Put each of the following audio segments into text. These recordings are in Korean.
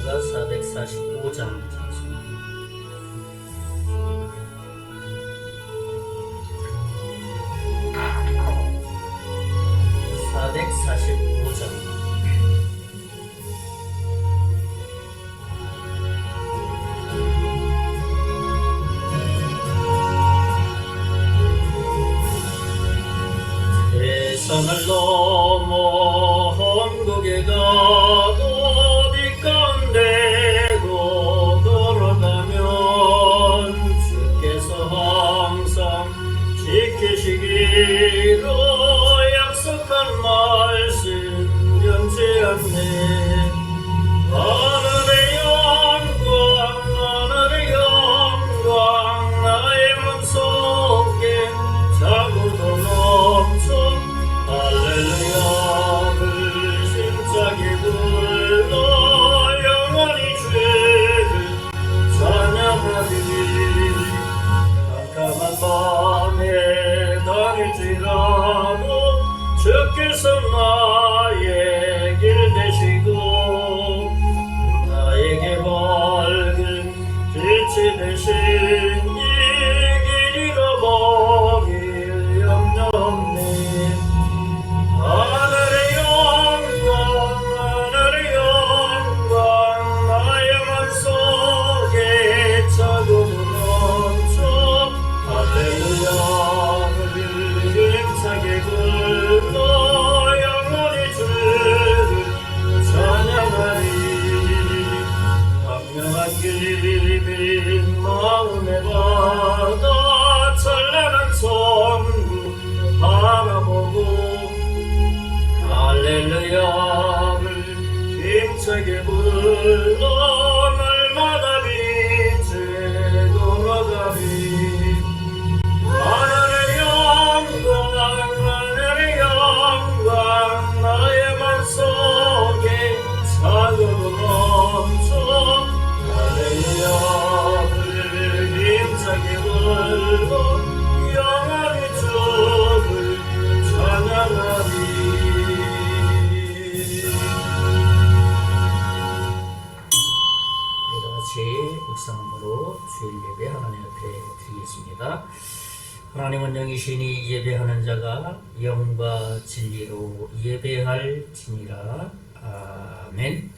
찬송가 445장 찬송. 445장. 세상을 넘어 한국에 가도 빛 가운데 걸어가면 주께서 항상 지키시기로 약속한 말씀 변치 않네. 하늘의 영광 나의 맘속에 자고도 넘쳐 할렐루야 불심차게 불러 영원히 주를 찬양하리. 깜깜한 밤에 다닐지라도 주께서 나의 길 되시고 나에게 밝은 빛이 되신 이 길 잃어버릴 염려 없네. 하늘의 영광 나의 맘속에 차고 넘쳐 할렐루야를 힘차게 불러 영원히 주를 찬양하리. 광명한 길빈 마음의 바다 찬란한 천국 바라보고 할렐루야를 힘차게 불러 날마다 빛에 돌아가리. 하늘의 영광 나의 맘속에 차고도 넘쳐 할렐루야를 힘차게 불러 영원히 주를 찬양하리. 묵상으로 주일 예배 하나님 앞에 드리겠습니다. 하나님은 영이시니 예배하는 자가 영과 진리로 예배할지니라. 아멘.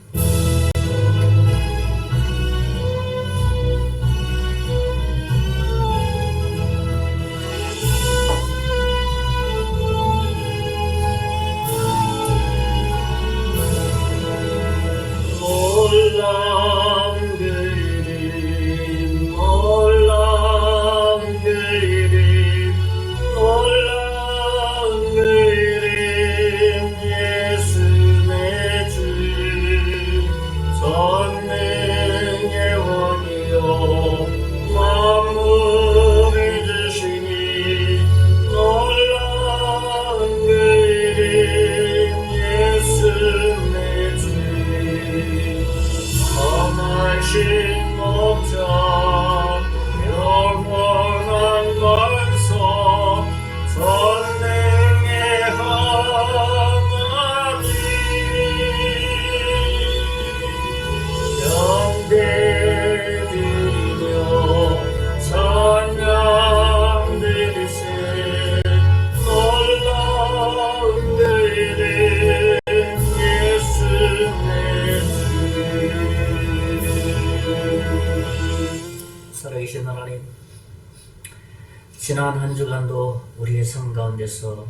살아계신 하나님, 지난 한 주간도 우리의 삶 가운데서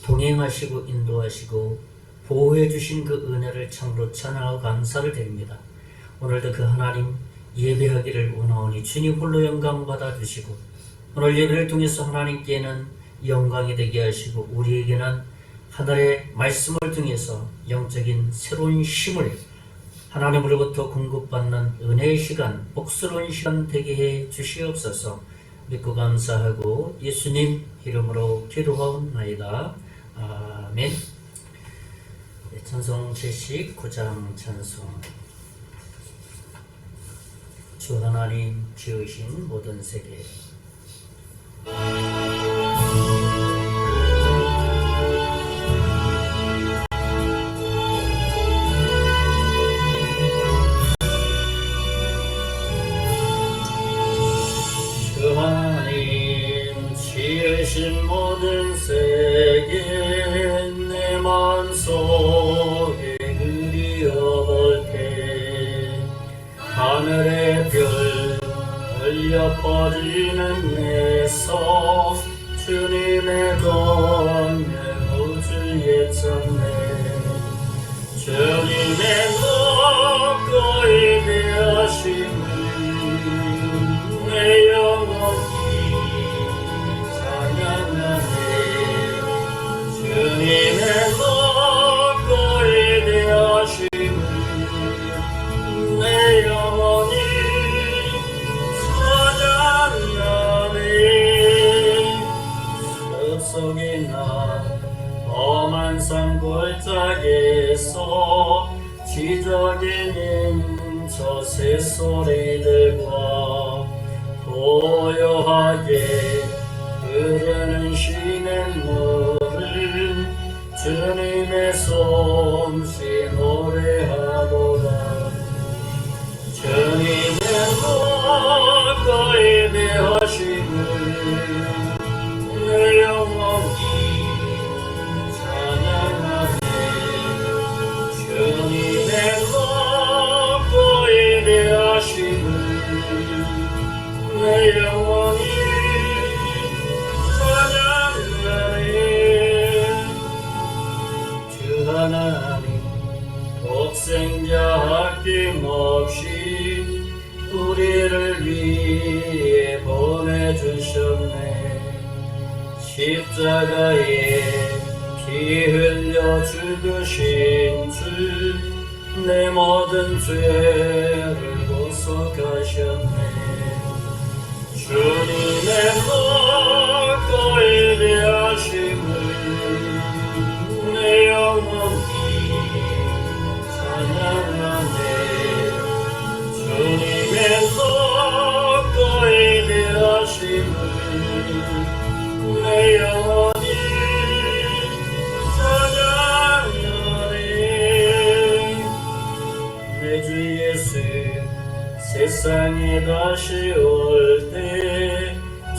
동행하시고 인도하시고 보호해 주신 그 은혜를 참으로 찬양하고 감사를 드립니다. 오늘도 그 하나님 예배하기를 원하오니 주님 홀로 영광 받아 주시고 오늘 예배를 통해서 하나님께는 영광이 되게 하시고 우리에게는 하늘의 말씀을 통해서 영적인 새로운 힘을 하나님으로부터 공급받는 은혜의 시간, 복스러운 시간 되게 해 주시옵소서. 믿고 감사하고 예수님 이름으로 기도하옵나이다. 아멘. 찬송 79장 찬송. 주 하나님 지으신 모든 세계. 하늘의 별 흘려 퍼지는 내성 주님의 권능 우주에 찬네 주님의 높고 위대하심을 내 영혼이 찬양하네 주님의 높고 위대하심을 내 영혼이 찬양하네 숲속에 나 험한 산 골짜기에서 지저귀는 저 새소리들과 고요하게 흐르는 시냇물을 주님의 솜씨 노래하도다 주님의 높고 위대하심을 내 영혼이 찬양하네 주님의 높고 위대하심을 내 영혼이 찬양하네 주 하나님 독생자 아낌없이 우리를 위해 보내주셨네 십자가에 피 흘려 죽으신 주 내 모든 죄를 고속하셨네 주님의 높고 위대하심을 내 영혼이 찬양하네 주님의 높고 위대하심을 내 영혼이 찬양하네 내 주 예수 세상에 다시 올 때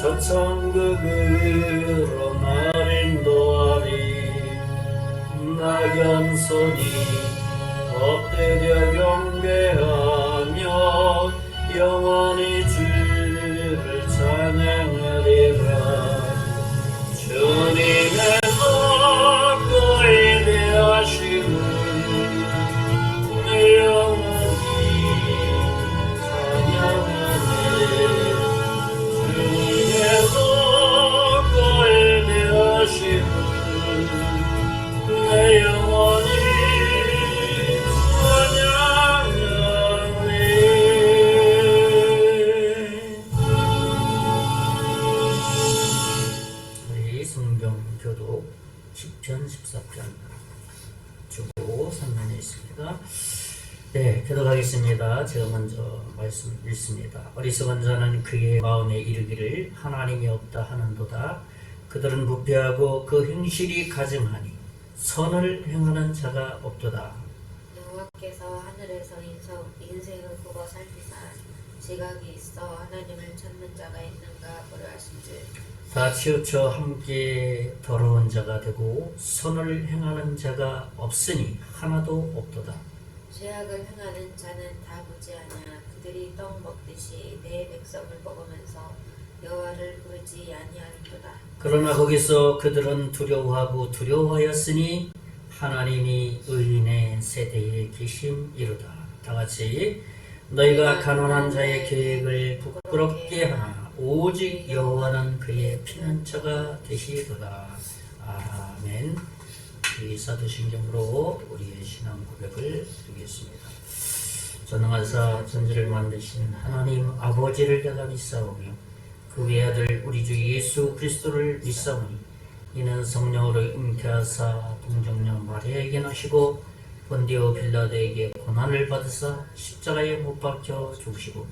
저 천국으로 날 인도하리 낙연손이 엎드려 경배하며 영원히 주를 찬양하리라 주님의 높고 위대하심을 내 영혼이 찬양하네 주님의 높고 위대하심을 내 영혼이 찬양하네 우리 성경 교독 10편 14편 주보 선면에 있습니다. 네, 교독하겠습니다. 제가 먼저 말씀 읽습니다. 어리석은 자는 그의 마음에 이르기를 하나님이 없다 하는도다. 그들은 부패하고 그 행실이 가증하니 선을 행하는 자가 없도다. 여호와께서 하늘에서 인생을 보고 살피사 지각이 있어 하나님을 찾는 자가 있는가 보려 하신즉 다 치우쳐 함께 더러운 자가 되고 선을 행하는 자가 없으니 하나도 없도다. 죄악을 행하는 자는 다 보지 아니하 그들이 떡 먹듯이 내 백성을 먹으면서 여호와를 부르지 아니하는도다. 그러나 거기서 그들은 두려워하였으니 하나님이 의인의 세대에 계심이로다. 다 같이 너희가 가난한 자의 계획을 부끄럽게 하나 오직 여호와는 그의 피난처가 되시도다. 아멘. 이 사도신경으로 우리의 신앙 고백을 드리겠습니다. 전능하사 전지를 만드신 하나님 아버지를 내가 믿사오며 그 외아들 우리 주 예수 그리스도를 믿사오니 이는 성령으로 잉태하사 동정녀 마리아에게 나시고 본디오 빌라도에게 고난을 받으사 십자가에 못 박혀 죽으시고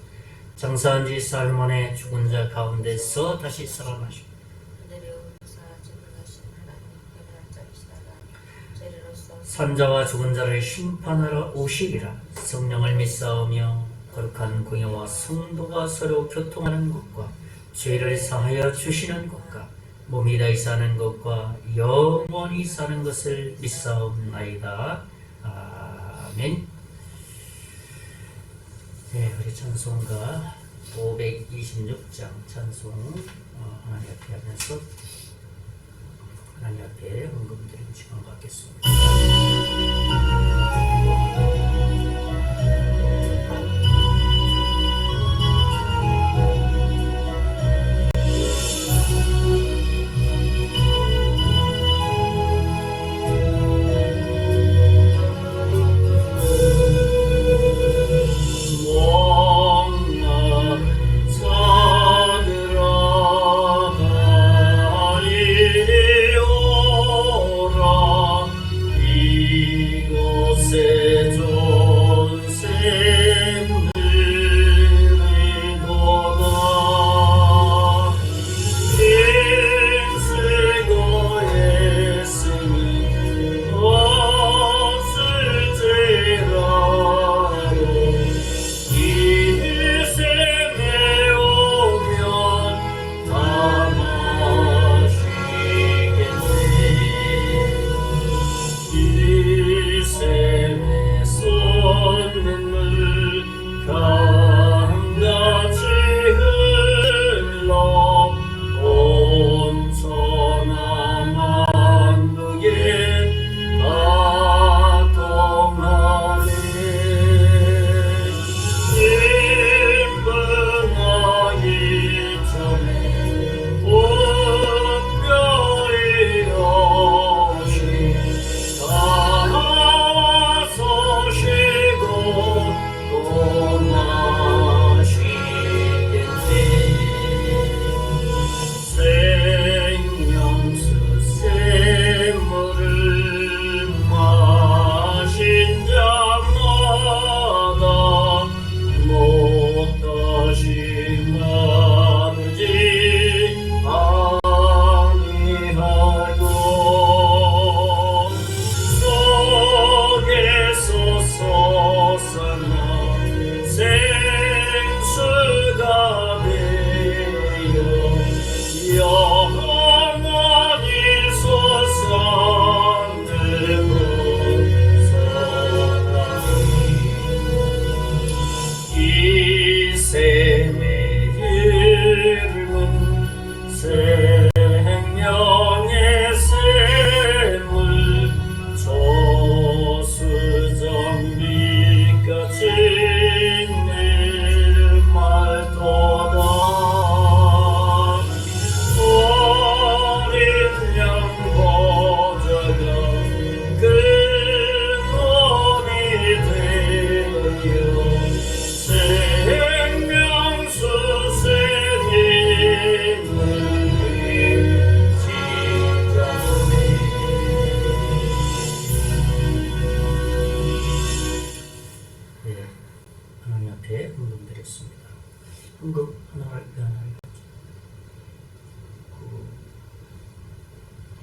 장사한 지 사흘 만에 죽은 자 가운데서 다시 살아나시고 하늘에 오르사 전능하신 하나님 편한 자이시다가 죄로서 산자와 죽은 자를 심판하러 오시리라. 성령을 믿사오며 거룩한 공예와 성도가 서로 교통하는 것과 죄를 사하여 주시는 것과 몸이 다시 사는 것과 영원히 사는 것을 믿사옵나이다. 아멘. 네, 우리 찬송가 526장 찬송 하나님 앞에 하면서 하나님 앞에 헌금드리는 시간 갖겠습니다. 헌금 하나를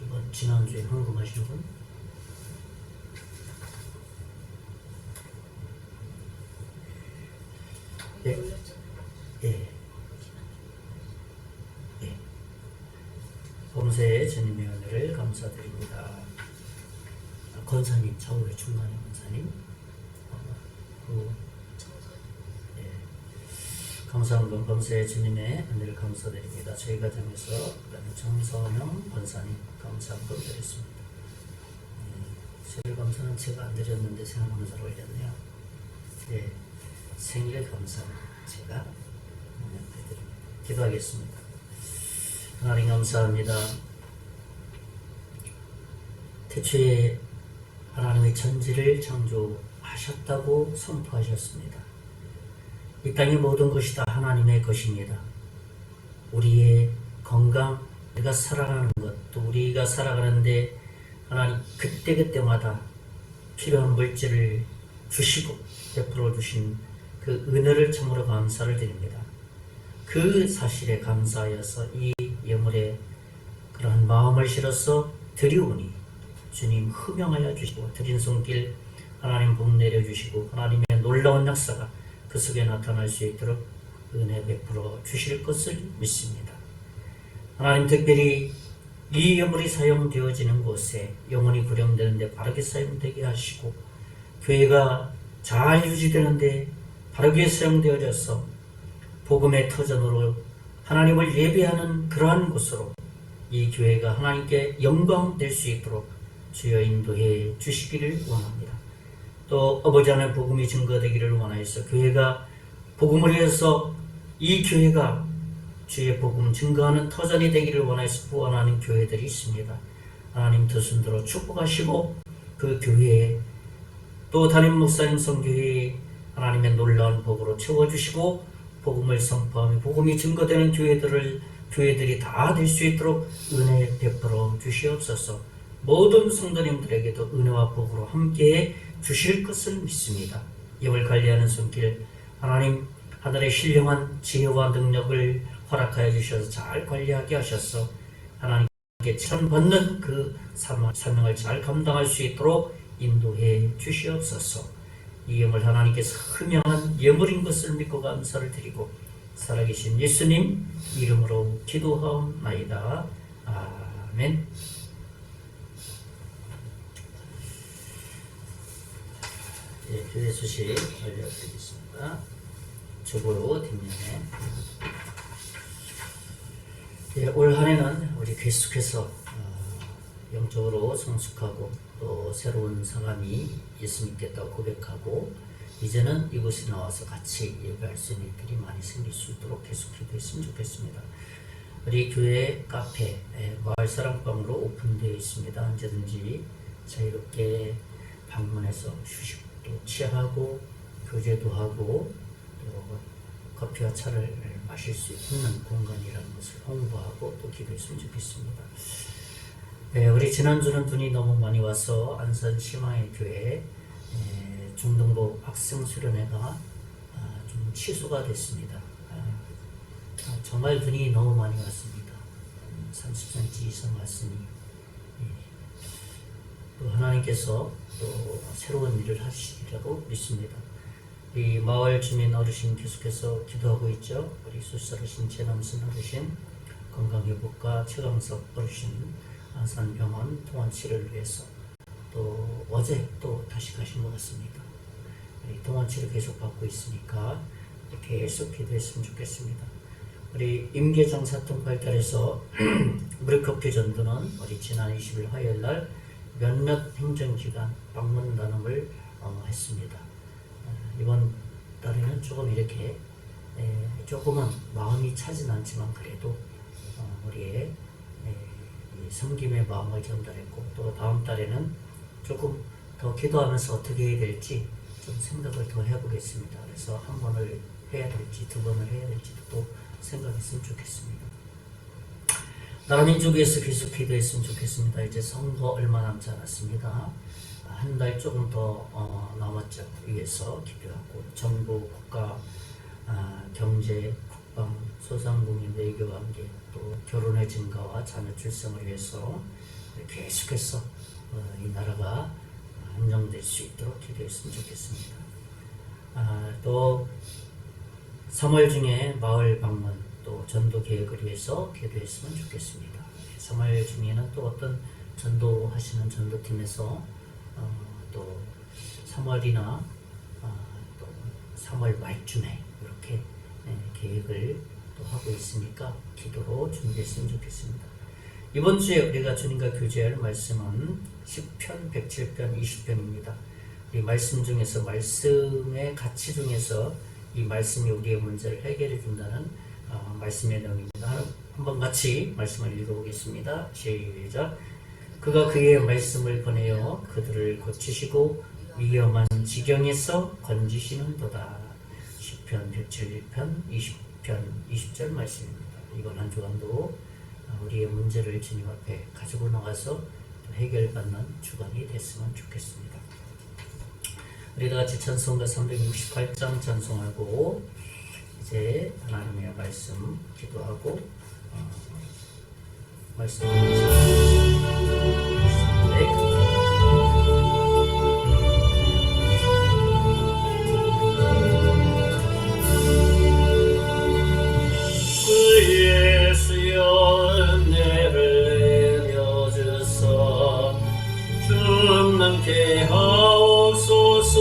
이번 지난주에 헌금하신 분? 네. 예. 예. 범세의 주님의 은혜를 감사드립니다. 권사님, 차후에 중간에 권사님. 감사헌금 범세의 주님의 은혜를 감사드립니다. 저희 가정에서 그다음에 정선영 권사님 감사헌금 드렸습니다. 생일 감사는 제가 안 드렸는데 생각보다 잘 올렸네요. 네, 생일 감사 제가 드립니다. 기도하겠습니다. 하나님 감사합니다. 태초에 하나님의 천지를 창조하셨다고 선포하셨습니다. 이 땅의 모든 것이 다 하나님의 것입니다. 우리의 건강, 우리가 살아가는 것, 또 우리가 살아가는데 하나님 그때그때마다 필요한 물질을 주시고 베풀어 주신 그 은혜를 참으로 감사를 드립니다. 그 사실에 감사하여서 이 예물에 그러한 마음을 실어서 드리오니 주님 흠명하여 주시고 드린 손길 하나님 복 내려주시고 하나님의 놀라운 역사가 그 속에 나타날 수 있도록 은혜 베풀어 주실 것을 믿습니다. 하나님 특별히 이 예물이 사용되어지는 곳에 영혼이 구령되는데 바르게 사용되게 하시고 교회가 잘 유지되는데 바르게 사용되어져서 복음의 터전으로 하나님을 예배하는 그러한 곳으로 이 교회가 하나님께 영광 될 수 있도록 주여 인도해 주시기를 원합니다. 또 아버지 하나님 복음이 증거되기를 원하여서 교회가 복음을 위해서 이 교회가 주의 복음 증거하는 터전이 되기를 원하여서 후원하는 교회들이 있습니다. 하나님 뜻대로 축복하시고 그 교회에 또 담임 목사님 선교회에 하나님의 놀라운 복으로 채워주시고 복음을 선포하며 복음이 증거되는 교회들이 다 될 수 있도록 은혜 베풀어 주시옵소서. 모든 성도님들에게도 은혜와 복으로 함께해 주실 것을 믿습니다. 이걸 관리하는 손길 하나님 하늘의 신령한 지혜와 능력을 허락하여 주셔서 잘 관리하게 하셔서 하나님께 칭찬받는 그 사명을 잘 감당할 수 있도록 인도해 주시옵소서. 이 영을 하나님께서 흠양한 예물인 것을 믿고 감사를 드리고 살아계신 예수님 이름으로 기도하옵나이다. 아멘. 예, 교회 소식 알려드리겠습니다. 주보로 뒷면에 예, 올 한해는 우리 계속해서 영적으로 성숙하고 또 새로운 사람이 예수 믿겠다고 고백하고 이제는 이곳에 나와서 같이 예배할 수 있는 일들이 많이 생길 수 있도록 계속 기도했으면 좋겠습니다. 우리 교회 카페 마을사랑방으로 오픈되어 있습니다. 언제든지 자유롭게 방문해서 휴식도 취하고 교제도 하고 또 커피와 차를 마실 수 있는 공간이라는 것을 홍보하고 또 기도했으면 좋겠습니다. 네, 우리 지난주는 눈이 너무 많이 와서 안산 심화의 교회 중등부 학생 수련회가 좀 취소가 됐습니다. 정말 눈이 너무 많이 왔습니다. 30cm 이상 왔으니 또 하나님께서 또 새로운 일을 하시리라고 믿습니다. 우리 마을 주민 어르신 계속해서 기도하고 있죠. 우리 수사르신 최남순 어르신 건강회복과 최강석 어르신 안산병원 통원치료를 위해서 또 어제 또 다시 가신 것 같습니다. 통원치료 계속 받고 있으니까 계속 기도했으면 좋겠습니다. 우리 임계정 사통 발달에서 무료커피 전도는 우리 지난 20일 화요일 날 몇몇 행정기관 방문 나눔을 했습니다. 이번 달에는 조금 이렇게 조금은 마음이 차진 않지만 그래도 우리의 섬김의 마음을 전달했고 또 다음 달에는 조금 더 기도하면서 어떻게 해야 될지 좀 생각을 더 해보겠습니다. 그래서 한 번을 해야 될지 두 번을 해야 될지도 또 생각했으면 좋겠습니다. 나라 민족에서 계속 기도했으면 좋겠습니다. 이제 선거 얼마 남지 않았습니다. 한 달 조금 더 남았죠. 위해서 기도하고 정부, 국가, 경제, 국방, 소상공인, 외교관계, 또 결혼의 증가와 자녀 출생을 위해서 계속해서 이 나라가 안정될 수 있도록 기도했으면 좋겠습니다. 또 3월 중에 마을 방문 또 전도 계획을 위해서 기도했으면 좋겠습니다. 3월 중에는 또 어떤 전도하시는 전도팀에서 또 3월이나 또 3월 말쯤에 이렇게 계획을 또 하고 있으니까 기도로 준비했으면 좋겠습니다. 이번 주에 우리가 주님과 교제할 말씀은 10편, 107편, 20편입니다. 이 말씀 중에서 말씀의 가치 중에서 이 말씀이 우리의 문제를 해결해 준다는 말씀의 내용입니다. 한번 같이 말씀을 읽어보겠습니다. 시작. 그가 그의 말씀을 보내어 그들을 고치시고 위험한 지경에서 건지시는도다. 10편, 107편, 20편, 20절 말씀입니다. 이번 한 주간도 우리의 문제를 주님 앞에 가지고 나가서 해결받는 주간이 됐으면 좋겠습니다. 우리 다 같이 찬송가 368장 찬송하고 이제 하나님의 말씀 기도하고 말씀 그의 수여 은혜를 내려주사 충만케 하옵소서.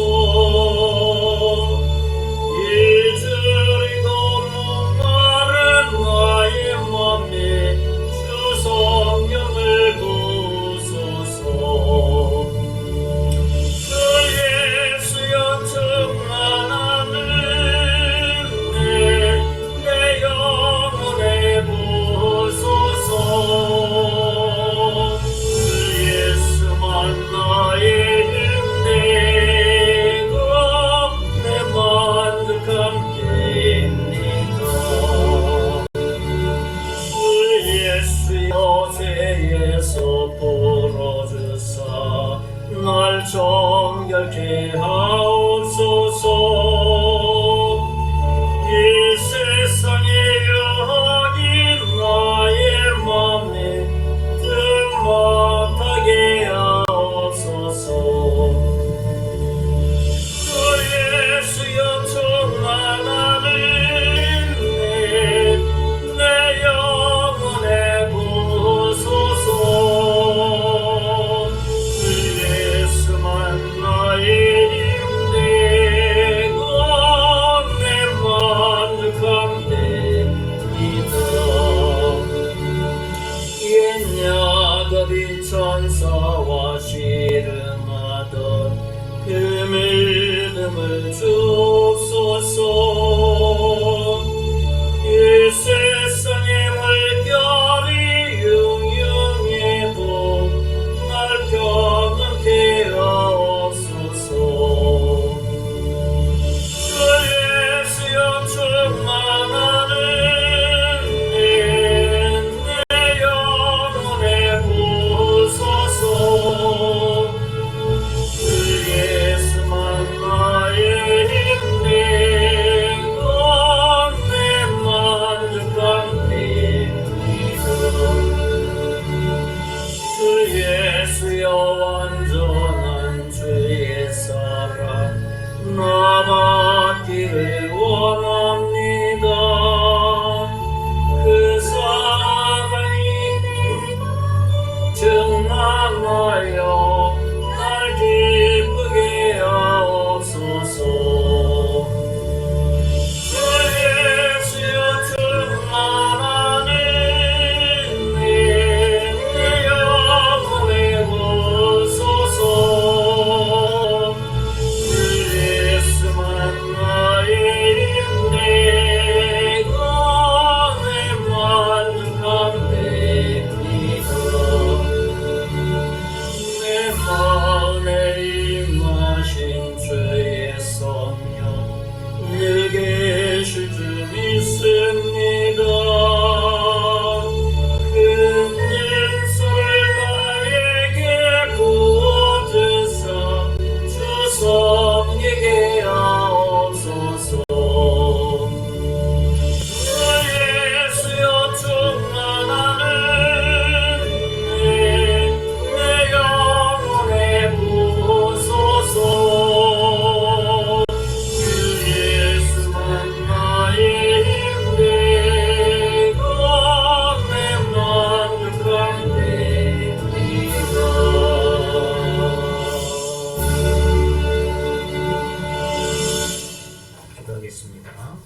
기도하겠습니다.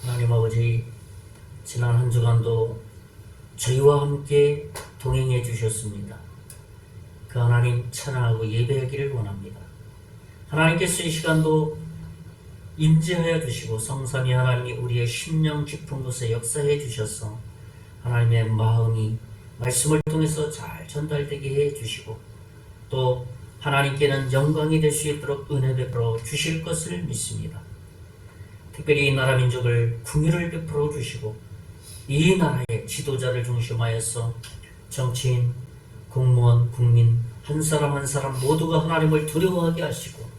하나님 아버지, 지난 한 주간도 저희와 함께 동행해 주셨습니다. 그 하나님 찬양하고 예배하기를 원합니다. 하나님께서 이 시간도 임재하여 주시고 성삼위 하나님이 우리의 심령 깊은 곳에 역사해 주셔서 하나님의 마음이 말씀을 통해서 잘 전달되게 해 주시고 또 하나님께는 영광이 될 수 있도록 은혜 베풀어 주실 것을 믿습니다. 특별히 이 나라 민족을 긍휼을 베풀어 주시고 이 나라의 지도자를 중심하여서 정치인, 공무원, 국민 한 사람 한 사람 모두가 하나님을 두려워하게 하시고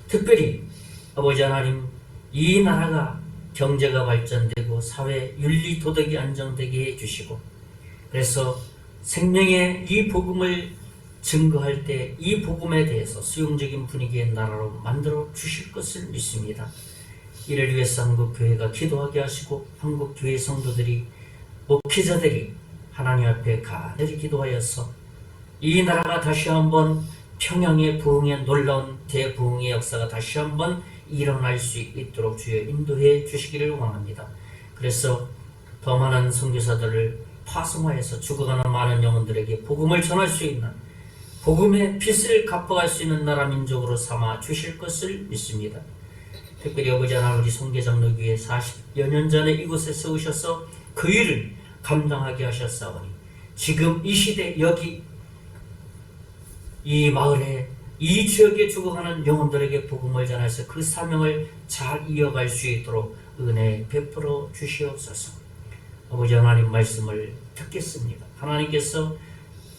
특별히 아버지 하나님 이 나라가 경제가 발전되고 사회 윤리 도덕이 안정되게 해주시고 그래서 생명의 이 복음을 증거할 때 이 복음에 대해서 수용적인 분위기의 나라로 만들어 주실 것을 믿습니다. 이를 위해서 한국교회가 기도하게 하시고 한국교회 성도들이 목회자들이 하나님 앞에 간절히 기도하여서 이 나라가 다시 한번 평양의 부흥의 놀라운 대부흥의 역사가 다시 한번 일어날 수 있도록 주여 인도해 주시기를 원합니다. 그래서 더 많은 선교사들을 파송하여서 죽어가는 많은 영혼들에게 복음을 전할 수 있는 복음의 빚을 갚아갈 수 있는 나라 민족으로 삼아 주실 것을 믿습니다. 특별히 아버지 하나님 우리 송계장로교회 40여 년 전에 이곳에 세우셔서 그 일을 감당하게 하셨사오니 지금 이 시대 여기 이 마을에 이 지역에 죽어가는 영혼들에게 복음을 전해서 그 사명을 잘 이어갈 수 있도록 은혜 베풀어 주시옵소서. 아버지 하나님 말씀을 듣겠습니다. 하나님께서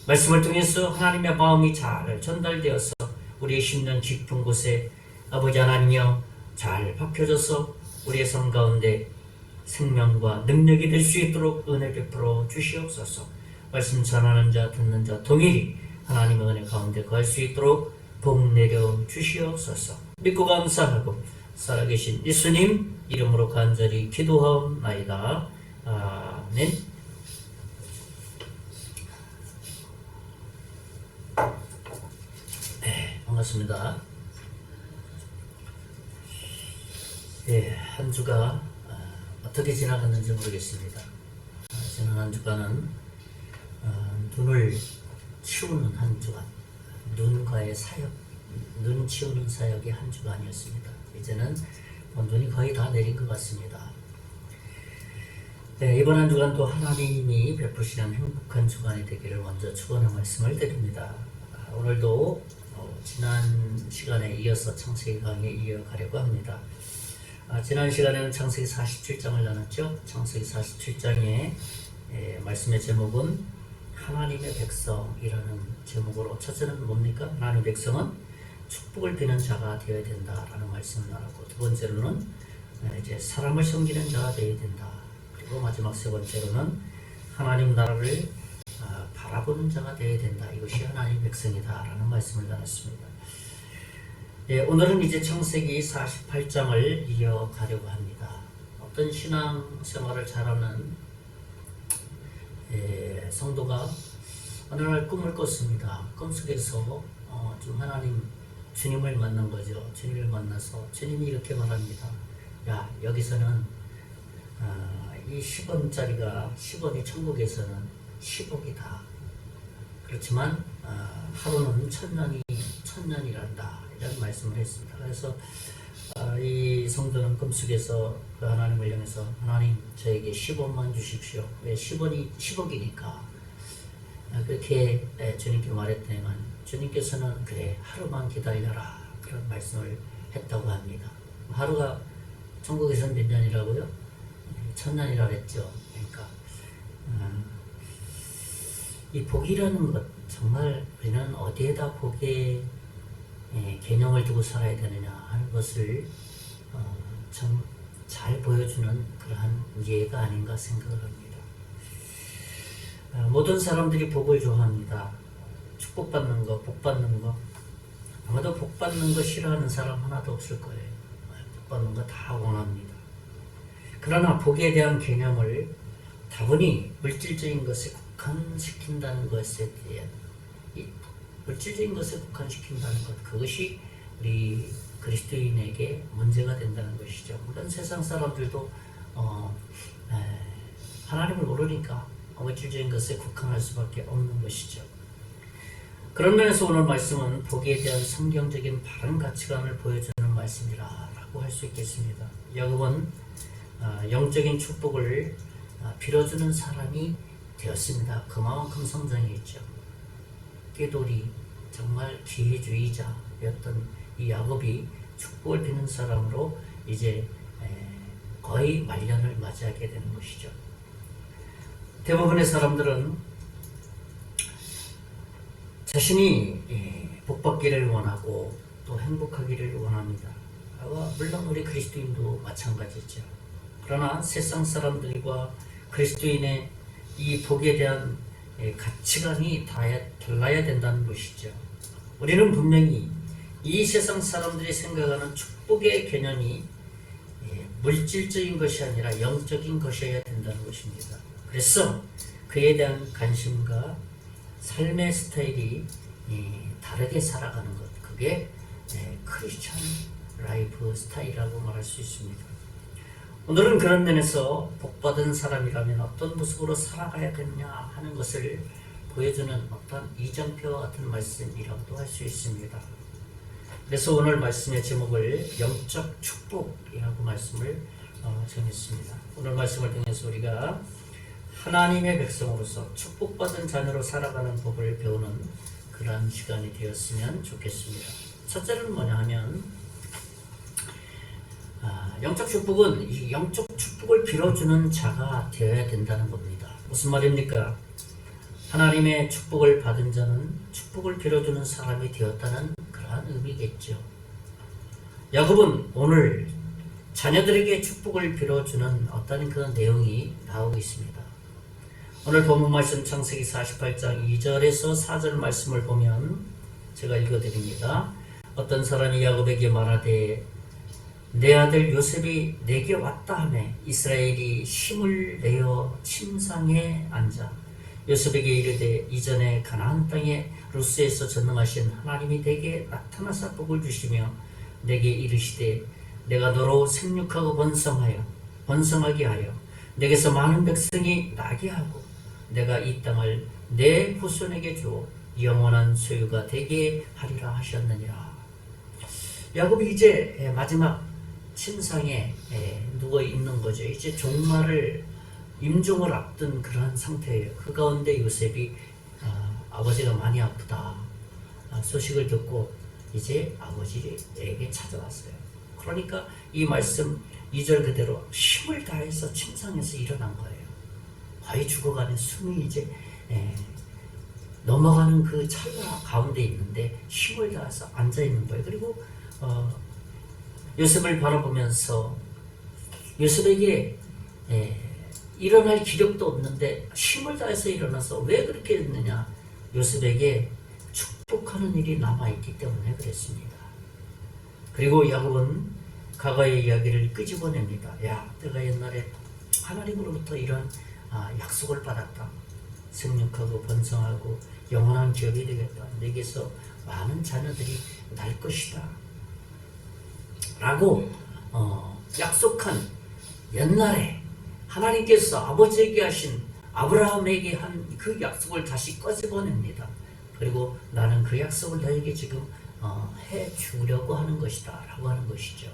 말씀을 통해서 하나님의 마음이 잘 전달되어서 우리의 심령 깊은 곳에 아버지 하나님이여 잘 박혀져서 우리의 삶 가운데 생명과 능력이 될 수 있도록 은혜 베풀어 주시옵소서. 말씀 전하는 자 듣는 자 동일이 하나님의 은혜 가운데 거할 수 있도록 복 내려 주시옵소서. 믿고 감사하고 살아계신 예수님 이름으로 간절히 기도하옵나이다. 아멘. 네, 반갑습니다. 네, 한 주가 어떻게 지나갔는지 모르겠습니다. 지난 한 주간은 눈을 치우는 한 주간, 눈과의 사역, 눈 치우는 사역이 한 주간이었습니다. 이제는 눈이 거의 다 내린 것 같습니다. 네, 이번 한 주간도 하나님이 베푸시는 행복한 주간이 되기를 먼저 축원의 말씀을 드립니다. 오늘도 지난 시간에 이어서 창세기 강의에 이어가려고 합니다. 지난 시간에는 창세기 47장을 나눴죠. 창세기 47장의 말씀의 제목은 하나님의 백성이라는 제목으로 첫째는 뭡니까? 하나님의 백성은 축복을 비는 자가 되어야 된다라는 말씀을 나눴고 두 번째로는 이제 사람을 섬기는 자가 되어야 된다. 그리고 마지막 세 번째로는 하나님 나라를 바라보는 자가 되어야 된다. 이것이 하나님의 백성이다라는 말씀을 나눴습니다. 네, 오늘은 이제 창세기 48장을 이어가려고 합니다. 어떤 신앙생활을 잘하는 성도가 어느 날 꿈을 꿨습니다. 꿈속에서 좀 하나님 주님을 만난 거죠. 주님을 만나서 주님이 이렇게 말합니다. 야, 여기서는 이 10원짜리가 10원이 천국에서는 10억이다. 그렇지만 하루는 천년이란다. 이런 말씀을 했습니다. 그래서 이 성도는 꿈속에서 그 하나님을 향해서 하나님 저에게 10원만 주십시오. 왜 10원이 10억이니까 그렇게 주님께 말했더니만 주님께서는 그래 하루만 기다려라 그런 말씀을 했다고 합니다. 하루가 천국에서는 몇 년이라고요? 천년이라 그랬죠. 그러니까 이 복이라는 것 정말 우리는 어디에다 복의 개념을 두고 살아야 되느냐 하는 것을 참 잘 보여주는 그러한 예가 아닌가 생각을 합니다. 모든 사람들이 복을 좋아합니다. 축복받는 거, 복받는 거. 아마도 복받는 거 싫어하는 사람 하나도 없을 거예요. 복받는 거 다 원합니다. 그러나 복에 대한 개념을 다분히 물질적인 것에 국한시킨다는 것에 대한 이 물질적인 것에 국한시킨다는 것, 그것이 우리 그리스도인에게 문제가 된다는 것이죠. 물론 세상 사람들도 하나님을 모르니까 물질적인 것에 국한할 수밖에 없는 것이죠. 그런 면에서 오늘 말씀은 복에 대한 성경적인 바른 가치관을 보여주는 말씀이라고 할 수 있겠습니다. 야곱은 영적인 축복을 빌어주는 사람이 되었습니다. 그만큼 성장했죠. 꾀돌이 정말 기회주의자였던 이 야곱이 축복을 비는 사람으로 이제 거의 말년을 맞이하게 되는 것이죠. 대부분의 사람들은 자신이 복받기를 원하고 또 행복하기를 원합니다. 물론 우리 그리스도인도 마찬가지죠. 그러나 세상 사람들과 그리스도인의 이 복에 대한 가치관이 달라야 된다는 것이죠. 우리는 분명히 이 세상 사람들이 생각하는 축복의 개념이 물질적인 것이 아니라 영적인 것이어야 된다는 것입니다. 그래서 그에 대한 관심과 삶의 스타일이 다르게 살아가는 것, 그게 크리스천 라이프 스타일이라고 말할 수 있습니다. 오늘은 그런 면에서 복받은 사람이라면 어떤 모습으로 살아가야 되느냐 하는 것을 보여주는 어떤 이정표와 같은 말씀이라고도 할 수 있습니다. 그래서 오늘 말씀의 제목을 영적 축복이라고 말씀을 정했습니다. 오늘 말씀을 통해서 우리가 하나님의 백성으로서 축복받은 자녀로 살아가는 법을 배우는 그런 시간이 되었으면 좋겠습니다. 첫째는 뭐냐 하면 영적 축복은 이 영적 축복을 빌어주는 자가 되어야 된다는 겁니다. 무슨 말입니까? 하나님의 축복을 받은 자는 축복을 빌어주는 사람이 되었다는 그러한 의미겠죠. 야곱은 오늘 자녀들에게 축복을 빌어주는 어떤 그런 내용이 나오고 있습니다. 오늘 본문 말씀 창세기 48장 2절에서 4절 말씀을 보면 제가 읽어드립니다. 어떤 사람이 야곱에게 말하되 내 아들 요셉이 내게 왔다 하며 이스라엘이 힘을 내어 침상에 앉아 요셉에게 이르되 이전에 가나안 땅에 루스에서 전능하신 하나님이 내게 나타나사 복을 주시며 내게 이르시되 내가 너로 생육하고 번성하게 하여 내게서 많은 백성이 나게 하고 내가 이 땅을 내 후손에게 주어 영원한 소유가 되게 하리라 하셨느니라. 야곱이 이제 마지막 침상에 누워 있는 거죠. 이제 종말을 임종을 앞둔 그러한 상태예요. 그 가운데 요셉이 아버지가 많이 아프다 소식을 듣고 이제 아버지에게 찾아왔어요. 그러니까 이 말씀 2절 그대로 힘을 다해서 침상에서 일어난 거예요. 거의 죽어가는 숨이 이제 넘어가는 그 찰나 가운데 있는데 힘을 다해서 앉아 있는 거예요. 그리고 요셉을 바라보면서 요셉에게 일어날 기력도 없는데 힘을 다해서 일어나서 왜 그렇게 했느냐? 요셉에게 축복하는 일이 남아있기 때문에 그랬습니다. 그리고 야곱은 과거의 이야기를 끄집어냅니다. 야, 내가 옛날에 하나님으로부터 이런 약속을 받았다. 생육하고 번성하고 영원한 기업이 되겠다. 내게서 많은 자녀들이 날 것이다. 라고 약속한 옛날에 하나님께서 아버지에게 하신 아브라함에게 한 그 약속을 다시 꺼집어냅니다. 그리고 나는 그 약속을 너에게 지금 해주려고 하는 것이다 라고 하는 것이죠.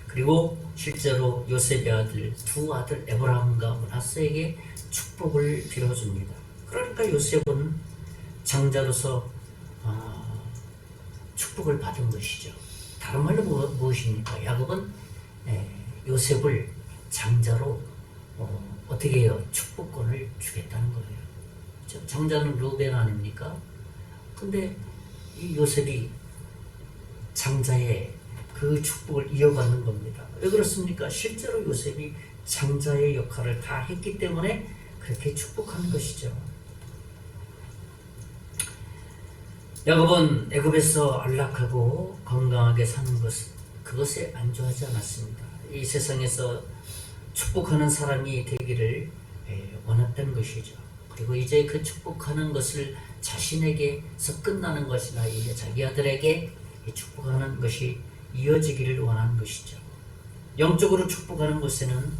그리고 실제로 요셉의 아들 두 아들 에브라함과 므낫세에게 축복을 빌어줍니다. 그러니까 요셉은 장자로서 축복을 받은 것이죠. 다른 말로 무엇입니까? 야곱은 요셉을 장자로 어떻게 해요? 축복권을 주겠다는 거예요. 장자는 루벤 아닙니까? 근데 이 요셉이 장자의 그 축복을 이어받는 겁니다. 왜 그렇습니까? 실제로 요셉이 장자의 역할을 다 했기 때문에 그렇게 축복하는 것이죠. 야곱은 애굽에서 안락하고 건강하게 사는 그것에 안주하지 않았습니다. 이 세상에서 축복하는 사람이 되기를 원했던 것이죠. 그리고 이제 그 축복하는 것을 자신에게서 끝나는 것이 아니라 자기 아들에게 이 축복하는 것이 이어지기를 원하는 것이죠. 영적으로 축복하는 곳에는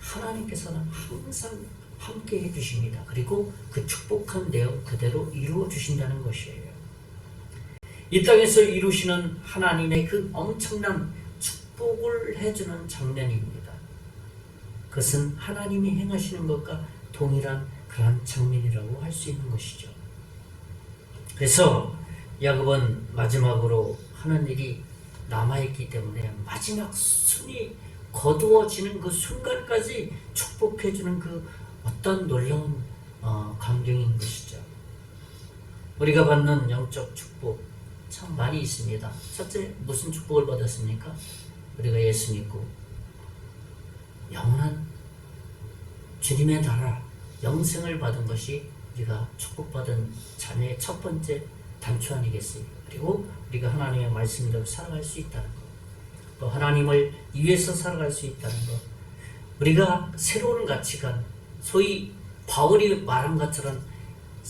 하나님께서는 항상 함께 해주십니다. 그리고 그 축복한 내용 그대로 이루어 주신다는 것이에요. 이 땅에서 이루시는 하나님의 그 엄청난 축복을 해주는 장면입니다. 그것은 하나님이 행하시는 것과 동일한 그러한 장면이라고 할 수 있는 것이죠. 그래서 야곱은 마지막으로 하는 일이 남아있기 때문에 마지막 순이 거두어지는 그 순간까지 축복해주는 그 어떤 놀라운 광경인 것이죠. 우리가 받는 영적 축복 참 많이 있습니다. 첫째, 무슨 축복을 받았습니까? 우리가 예수 믿고 영원한 주님의 나라 영생을 받은 것이 우리가 축복받은 자녀의 첫 번째 단추 아니겠어요? 그리고 우리가 하나님의 말씀대로 살아갈 수 있다는 것, 또 하나님을 위해서 살아갈 수 있다는 것, 우리가 새로운 가치관, 소위 바울이 말한 것처럼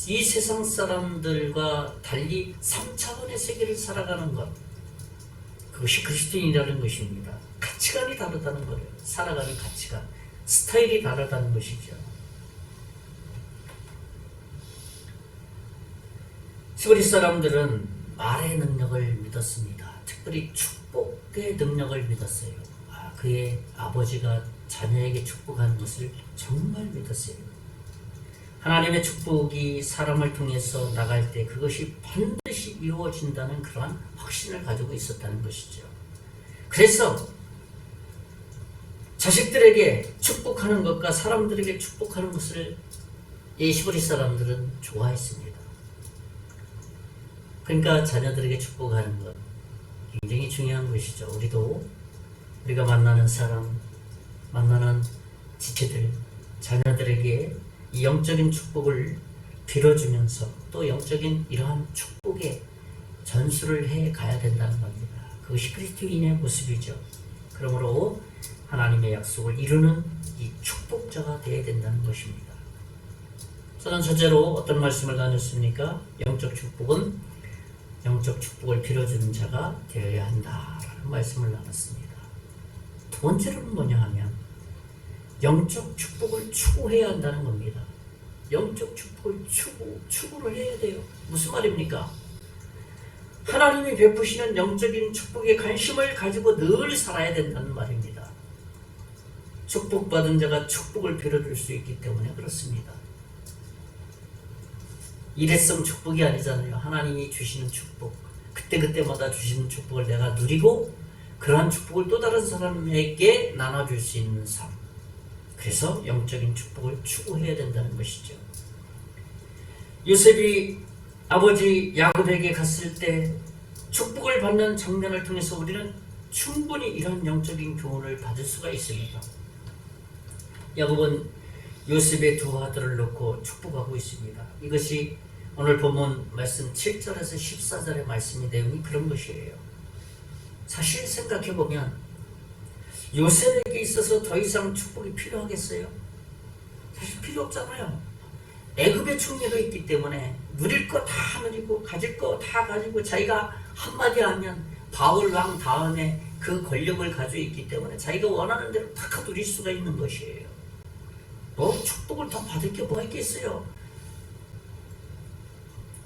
이 세상 사람들과 달리 3차원의 세계를 살아가는 것, 그것이 그리스도인이라는 것입니다. 가치관이 다르다는 거예요. 살아가는 가치관, 스타일이 다르다는 것이죠. 히브리 사람들은 말의 능력을 믿었습니다. 특별히 축복의 능력을 믿었어요. 그의 아버지가 자녀에게 축복하는 것을 정말 믿었어요. 하나님의 축복이 사람을 통해서 나갈 때 그것이 반드시 이루어진다는 그러한 확신을 가지고 있었다는 것이죠. 그래서 자식들에게 축복하는 것과 사람들에게 축복하는 것을 이 히브리 사람들은 좋아했습니다. 그러니까 자녀들에게 축복하는 것 굉장히 중요한 것이죠. 우리가 만나는 사람, 만나는 지체들, 자녀들에게 이 영적인 축복을 빌어주면서 또 영적인 이러한 축복에 전수를 해 가야 된다는 겁니다. 그것이 그리스도인의 모습이죠. 그러므로 하나님의 약속을 이루는 이 축복자가 되어야 된다는 것입니다. 저는 첫째로 어떤 말씀을 나눴습니까? 영적 축복을 빌어주는 자가 되어야 한다라는 말씀을 나눴습니다. 두 번째로는 뭐냐 하면 영적 축복을 추구해야 한다는 겁니다. 영적 축복을 추구를 해야 돼요. 무슨 말입니까? 하나님이 베푸시는 영적인 축복에 관심을 가지고 늘 살아야 된다는 말입니다. 축복받은 자가 축복을 빌어줄 수 있기 때문에 그렇습니다. 일회성 축복이 아니잖아요. 하나님이 주시는 축복, 그때그때마다 주시는 축복을 내가 누리고 그러한 축복을 또 다른 사람에게 나눠줄 수 있는 삶. 그래서 영적인 축복을 추구해야 된다는 것이죠. 요셉이 아버지 야곱에게 갔을 때 축복을 받는 장면을 통해서 우리는 충분히 이런 영적인 교훈을 받을 수가 있습니다. 야곱은 요셉의 두 아들을 놓고 축복하고 있습니다. 이것이 오늘 본문 말씀 7절에서 14절의 말씀의 내용이 그런 것이에요. 사실 생각해보면 요셉에게 있어서 더 이상 축복이 필요하겠어요? 사실 필요 없잖아요. 애굽의 총리도 있기 때문에 누릴 거 다 누리고 가질 거 다 가지고 자기가 한마디 하면 바울 왕 다음에 그 권력을 가지고 있기 때문에 자기가 원하는 대로 다 누릴 수가 있는 것이에요. 뭐 축복을 더 받을 게 뭐가 있겠어요?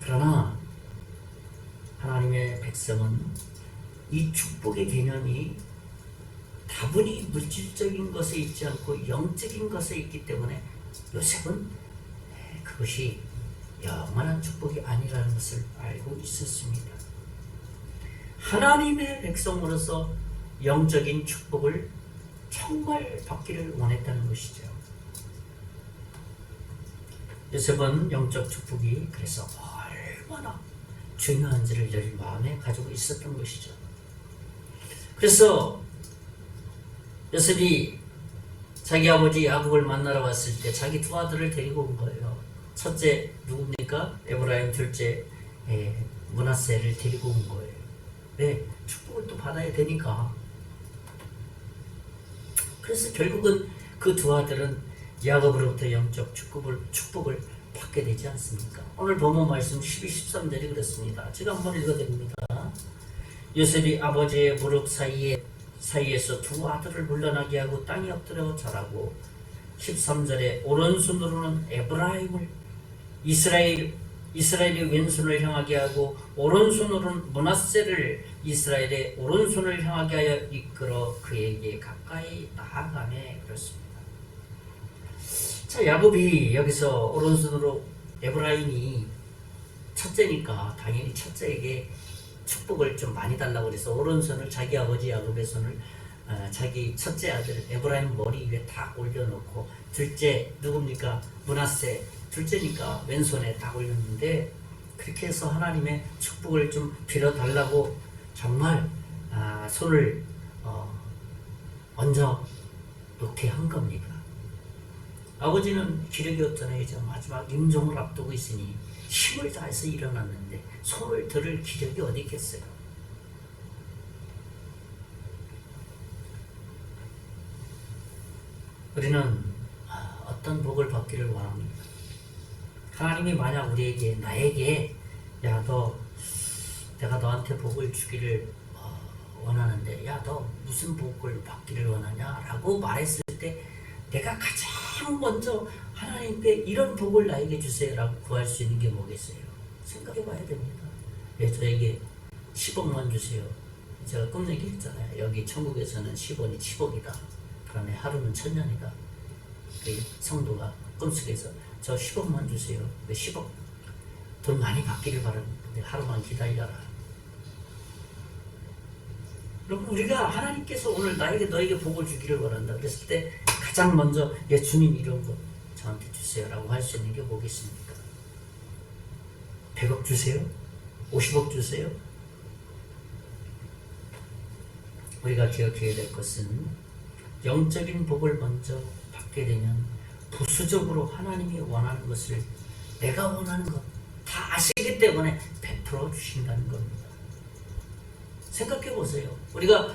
그러나 하나님의 백성은 이 축복의 개념이 다분히 물질적인 것에 있지 않고 영적인 것에 있기 때문에 요셉은 그것이 영원한 축복이 아니라는 것을 알고 있었습니다. 하나님의 백성으로서 영적인 축복을 정말 받기를 원했다는 것이죠. 요셉은 영적 축복이 그래서 얼마나 중요한지를 늘 마음에 가지고 있었던 것이죠. 그래서 요셉이 자기 아버지 야곱을 만나러 왔을 때 자기 두 아들을 데리고 온 거예요. 첫째 누굽니까? 에브라임, 둘째 므낫세를 데리고 온 거예요. 왜? 축복을 또 받아야 되니까. 그래서 결국은 그 두 아들은 야곱으로부터 영적 축복을 받게 되지 않습니까? 오늘 본문 말씀 12, 13절이 그렇습니다. 제가 한번 읽어드립니다. 요셉이 아버지의 무릎 사이에서 두 아들을 물러나게 하고 땅에 엎드려 절하고 13절에 오른손으로는 에브라임을 이스라엘의 왼손을 향하게 하고 오른손으로는 므낫세를 이스라엘의 오른손을 향하게 하여 이끌어 그에게 가까이 나아가매. 그렇습니다. 자, 야곱이 여기서 오른손으로 에브라임이 첫째니까 당연히 첫째에게 축복을 좀 많이 달라고 그래서 오른손을 자기 아버지 야곱의 손을 자기 첫째 아들 에브라임 머리 위에 딱 올려놓고 둘째 누굽니까? 므낫세 둘째니까 왼손에 딱 올렸는데 그렇게 해서 하나님의 축복을 좀 빌어달라고 정말 손을 얹어 놓게 한 겁니다. 아버지는 기력이 없잖아요. 이제 마지막 임종을 앞두고 있으니 힘을 다해서 일어났는데 손을 들을 기력이 어디 있겠어요. 우리는 어떤 복을 받기를 원합니까? 하나님이 만약 우리에게 나에게 내가 너한테 복을 주기를 원하는데 너 무슨 복을 받기를 원하냐 라고 말했을 때 내가 가장 먼저 하나님께 이런 복을 나에게 주세요 라고 구할 수 있는 게 뭐겠어요? 생각해 봐야 됩니다. 왜 저에게 10억만 주세요. 제가 꿈 얘기했잖아요. 여기 천국에서는 10원이 10억이다. 그러면 하루는 1000년이다. 그 성도가 꿈속에서 저 10억만 주세요. 왜 10억? 돈 많이 받기를 바라는데 하루만 기다려라. 여러분 우리가 하나님께서 오늘 너에게 복을 주기를 원한다 그랬을 때 가장 먼저 주님 이런 거 저한테 주세요 라고 할 수 있는 게 뭐겠습니까? 100억 주세요? 50억 주세요? 우리가 기억해야 될 것은 영적인 복을 먼저 받게 되면 부수적으로 하나님이 원하는 것을 내가 원하는 것 다 아시기 때문에 베풀어 주신다는 겁니다. 생각해 보세요. 우리가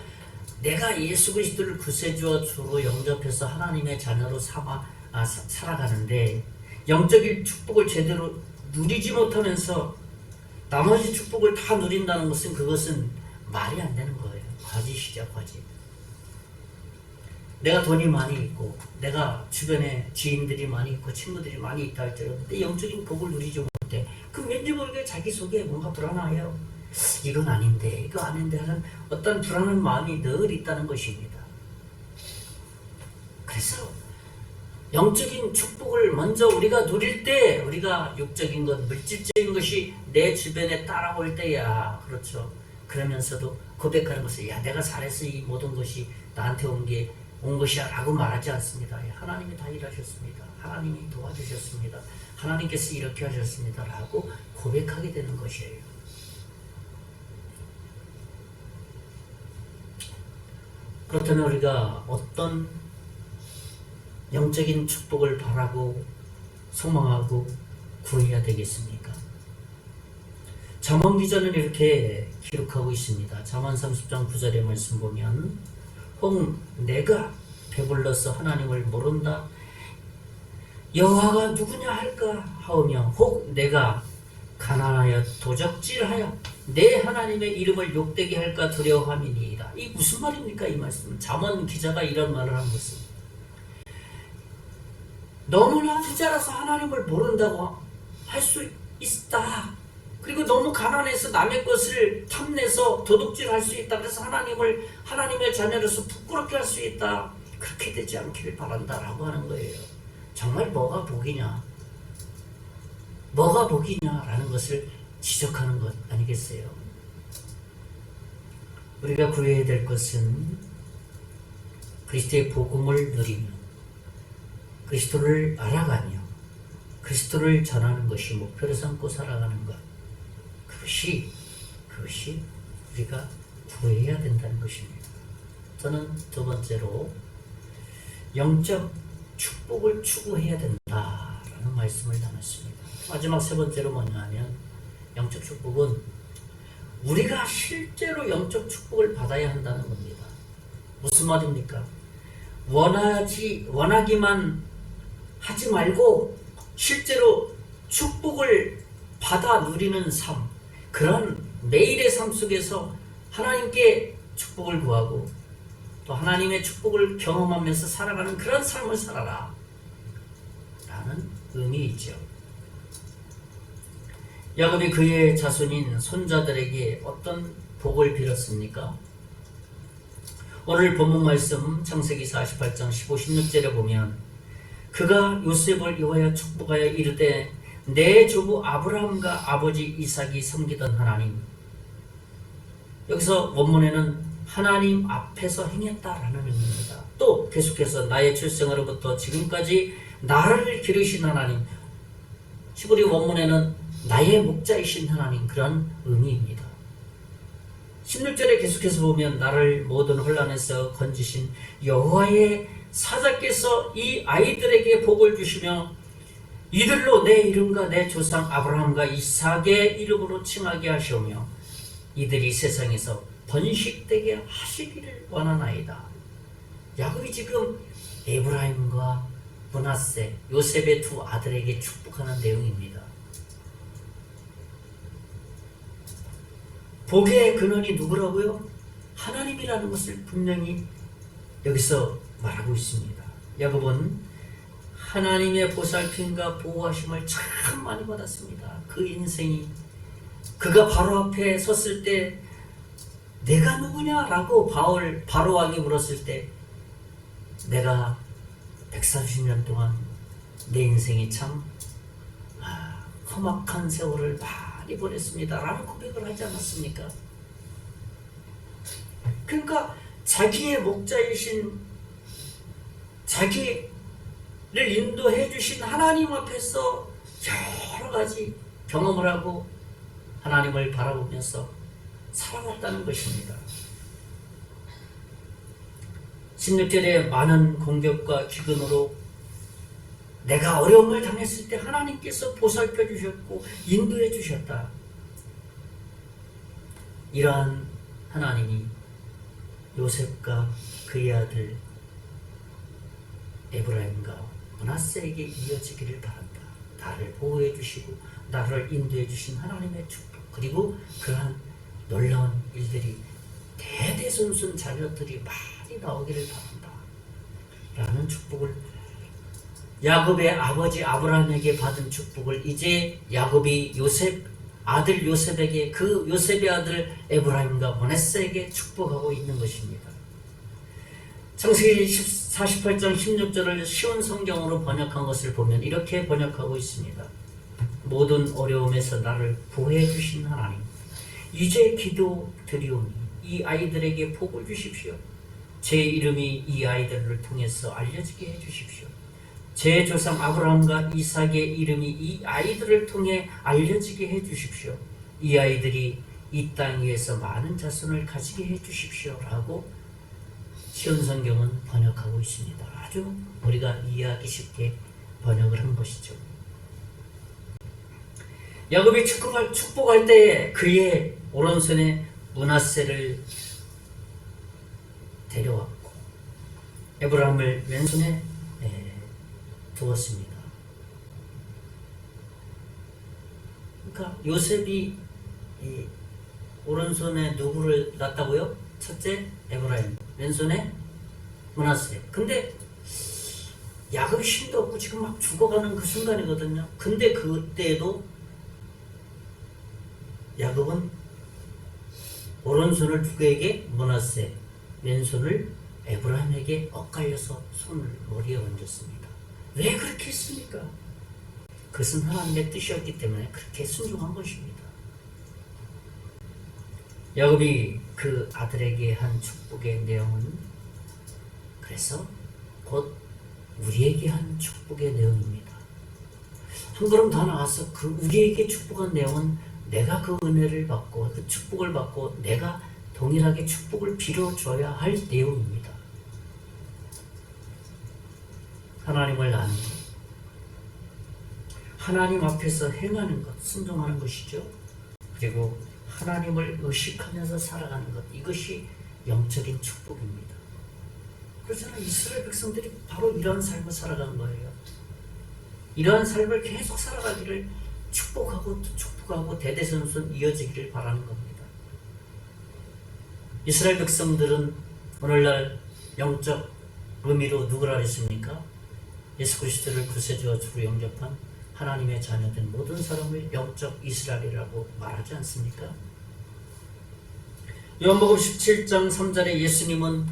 내가 예수 그리스도를 구세주와 주로 영접해서 하나님의 자녀로 살아가는데 영적인 축복을 제대로 누리지 못하면서 나머지 축복을 다 누린다는 것은 그것은 말이 안 되는 거예요. 거짓이죠, 거짓. 내가 돈이 많이 있고 내가 주변에 지인들이 많이 있고 친구들이 많이 있다 할지라도 내 영적인 복을 누리지 못해. 그럼 왠지 모르게 자기 속에 뭔가 불안해요. 이건 아닌데 이거 아닌데 하는 어떤 불안한 마음이 늘 있다는 것입니다. 그래서 영적인 축복을 먼저 우리가 누릴 때 우리가 육적인 것, 물질적인 것이 내 주변에 따라올 때야. 그렇죠. 그러면서도 고백하는 것을 내가 잘해서 이 모든 것이 나한테 온 것이야 라고 말하지 않습니다. 하나님이 다 일하셨습니다. 하나님이 도와주셨습니다. 하나님께서 이렇게 하셨습니다 라고 고백하게 되는 것이에요. 그렇다면 우리가 어떤 영적인 축복을 바라고 소망하고 구해야 되겠습니까? 잠언 기자는 이렇게 기록하고 있습니다. 잠언 30장 9절의 말씀 보면 혹 내가 배불러서 하나님을 모른다 여호와가 누구냐 할까 하오며 혹 내가 가난하여 도적질하여 내 하나님의 이름을 욕되게 할까 두려워함이니이다. 이 무슨 말입니까? 이 말씀. 잠언 기자가 이런 말을 한 것은 너무나 부자라서 하나님을 모른다고 할 수 있다. 그리고 너무 가난해서 남의 것을 탐내서 도둑질할 수 있다. 그래서 하나님의 자녀로서 부끄럽게 할 수 있다. 그렇게 되지 않기를 바란다라고 하는 거예요. 정말 뭐가 복이냐? 뭐가 복이냐라는 것을 지적하는 것 아니겠어요? 우리가 구해야 될 것은 그리스도의 복음을 누리며 그리스도를 알아가며 그리스도를 전하는 것이 목표로 삼고 살아가는 것. 그것이 우리가 구해야 된다는 것입니다. 저는 두 번째로 영적 축복을 추구해야 된다라는 말씀을 나눴습니다. 마지막 세 번째로 뭐냐 하면 영적 축복은 우리가 실제로 영적 축복을 받아야 한다는 겁니다. 무슨 말입니까? 원하기만 하지 말고 실제로 축복을 받아 누리는 삶, 그런 매일의 삶 속에서 하나님께 축복을 구하고 또 하나님의 축복을 경험하면서 살아가는 그런 삶을 살아라 라는 의미이죠. 야곱이 그의 자손인 손자들에게 어떤 복을 빌었습니까? 오늘 본문 말씀 창세기 48장 15, 16절에 보면 그가 요셉을 위하여 축복하여 이르되 내 조부 아브라함과 아버지 이삭이 섬기던 하나님, 여기서 원문에는 하나님 앞에서 행했다라는 의미입니다. 또 계속해서 나의 출생으로부터 지금까지 나를 기르신 하나님, 히브리 원문에는 나의 목자이신 하나님, 그런 의미입니다. 16절에 계속해서 보면 나를 모든 혼란에서 건지신 여호와의 사자께서 이 아이들에게 복을 주시며 이들로 내 이름과 내 조상 아브라함과 이삭의 이름으로 칭하게 하시오며 이들이 세상에서 번식되게 하시기를 원하나이다. 야곱이 지금 에브라임과 므낫세, 요셉의 두 아들에게 축복하는 내용입니다. 복의 근원이 누구라고요? 하나님이라는 것을 분명히 여기서 말하고 있습니다. 야곱은 하나님의 보살핌과 보호하심을 참 많이 받았습니다. 그 인생이 그가 바로 앞에 섰을 때 내가 누구냐라고 바로 왕이 물었을 때 내가 130년 동안 내 인생이 참 험악한 세월을 많이 보냈습니다 라는 고백을 하지 않았습니까? 그러니까 자기의 목자이신, 자기를 인도해 주신 하나님 앞에서 여러 가지 경험을 하고 하나님을 바라보면서 살아갔다는 것입니다. 16절에 많은 공격과 기근으로 내가 어려움을 당했을 때 하나님께서 보살펴 주셨고 인도해 주셨다. 이러한 하나님이 요셉과 그의 아들 에브라임과 므낫세에게 이어지기를 바란다. 나를 보호해 주시고 나를 인도해 주신 하나님의 축복, 그리고 그러한 놀라운 일들이 대대손손 자녀들이 많이 나오기를 바란다 라는 축복을, 야곱의 아버지 아브라함에게 받은 축복을 이제 야곱이 아들 요셉에게, 그 요셉의 아들 에브라임과 므낫세에게 축복하고 있는 것입니다. 창세기 48장 16절을 쉬운 성경으로 번역한 것을 보면 이렇게 번역하고 있습니다. 모든 어려움에서 나를 구해 주신 하나님, 이제 기도 드리오니 이 아이들에게 복을 주십시오. 제 이름이 이 아이들을 통해서 알려지게 해 주십시오. 제 조상 아브라함과 이삭의 이름이 이 아이들을 통해 알려지게 해 주십시오. 이 아이들이 이 땅 위에서 많은 자손을 가지게 해 주십시오 라고 쉬운 성경은 번역하고 있습니다. 아주 우리가 이해하기 쉽게 번역을 한 것이죠. 야곱이 축복할 때에 그의 오른손에 므낫세를 데려왔고 에브라임을 왼손에 두었습니다. 그러니까 요셉이 오른손에 누구를 놨다고요? 첫째 에브라임, 왼손에 므낫세. 근데 야곱이 힘도 없고 지금 막 죽어가는 그 순간이거든요. 근데 그때에도 야곱은 오른손을 누구에게? 므낫세, 왼손을 에브라임에게 엇갈려서 손을 머리에 얹었습니다. 왜 그렇게 했습니까? 그것은 하나님의 뜻이었기 때문에 그렇게 순종한 것입니다. 야곱이 그 아들에게 한 축복의 내용은 그래서 곧 우리에게 한 축복의 내용입니다. 한 걸음 더 나가서 그 우리에게 축복한 내용은 내가 그 은혜를 받고 그 축복을 받고 내가 동일하게 축복을 빌어줘야 할 내용입니다. 하나님을 아는 것, 하나님 앞에서 행하는 것, 순종하는 것이죠. 그리고 하나님을 의식하면서 살아가는 것, 이것이 영적인 축복입니다. 그렇잖아요. 이스라엘 백성들이 바로 이런 삶을 살아간 거예요. 이러한 삶을 계속 살아가기를 축복하고 또 축복하고 대대손손 이어지기를 바라는 겁니다. 이스라엘 백성들은 오늘날 영적 의미로 누구라 했습니까? 예수 그리스도를 구세주와 주로 영접한 하나님의 자녀된 모든 사람을 영적 이스라엘이라고 말하지 않습니까? 요한복음 17장 3절에 예수님은